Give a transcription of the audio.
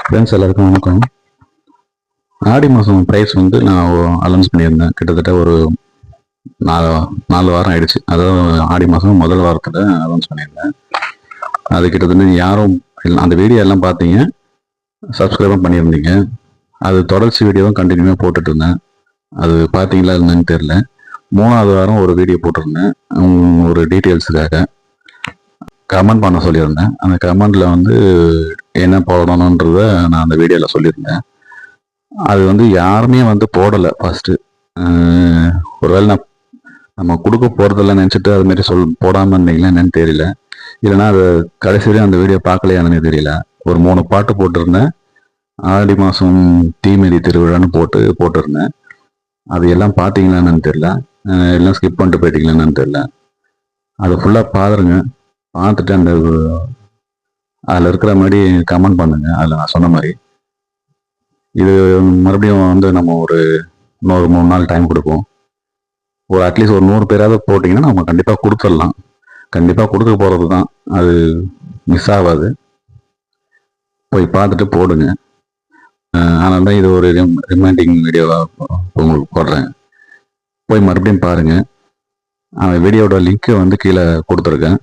Friends எல்லாருக்கும் வணக்கம். ஆடி மாதம் ப்ரைஸ் வந்து நான் அனௌன்ஸ் பண்ணியிருந்தேன். கிட்டத்தட்ட ஒரு 4 வாரம் ஆயிடுச்சு. அதாவது ஆடி மாதம் முதல் வாரத்தில் அனௌன்ஸ் பண்ணியிருந்தேன். அது கிட்டத்தட்ட யாரும் அந்த வீடியோ எல்லாம் பார்த்தீங்க, சப்ஸ்கிரைபும் பண்ணியிருந்தீங்க. அது தொடர்ச்சி வீடியோவும் கண்டினியூவாக போட்டுட்டு இருந்தேன். அது பார்த்தீங்களா என்னன்னு தெரியல. 3வது வாரம் ஒரு வீடியோ போட்டிருந்தேன். ஒரு டீட்டெயில்ஸுக்காக கமெண்ட் பண்ண சொல்லியிருந்தேன். அந்த கமெண்டில் வந்து என்ன போடணுன்றத நான் அந்த வீடியோவில் சொல்லியிருந்தேன். அது வந்து யாருமே வந்து போடலை ஃபஸ்ட்டு. ஒருவேளை நம்ம கொடுக்க போகிறதெல்லாம் நினச்சிட்டு அதுமாரி போடாமல் இருந்தீங்களா என்னன்னு தெரியல. இல்லைன்னா அது கடைசியிலே அந்த வீடியோ பார்க்கலையானு தெரியல. ஒரு 3 பாட்டு போட்டிருந்தேன். ஆடி மாதம் தீமிதி திருவிழான்னு போட்டிருந்தேன். அது எல்லாம் பார்த்தீங்களா என்னன்னு தெரியல. எல்லாம் ஸ்கிப் பண்ணிட்டு போயிட்டீங்களா என்னன்னு தெரியல. அது ஃபுல்லாக பாருங்க. பார்த்துட்டு அந்த அதில் இருக்கிற மாதிரி கமெண்ட் பண்ணுங்க. அதில் நான் சொன்ன மாதிரி இது மறுபடியும் வந்து நம்ம இன்னொரு 3 நாள் டைம் கொடுப்போம். அட்லீஸ்ட் ஒரு 100 பேராவது போட்டிங்கன்னா நம்ம கண்டிப்பாக கொடுத்துடலாம். கண்டிப்பாக கொடுக்க போகிறது தான், அது மிஸ் ஆகாது. போய் பார்த்துட்டு போடுங்க. அதனால தான் இது ஒரு ரிமைண்டிங் வீடியோவாக உங்களுக்கு போடுறேன். போய் மறுபடியும் பாருங்கள். வீடியோட லிங்க்கை வந்து கீழே கொடுத்துருக்கேன்.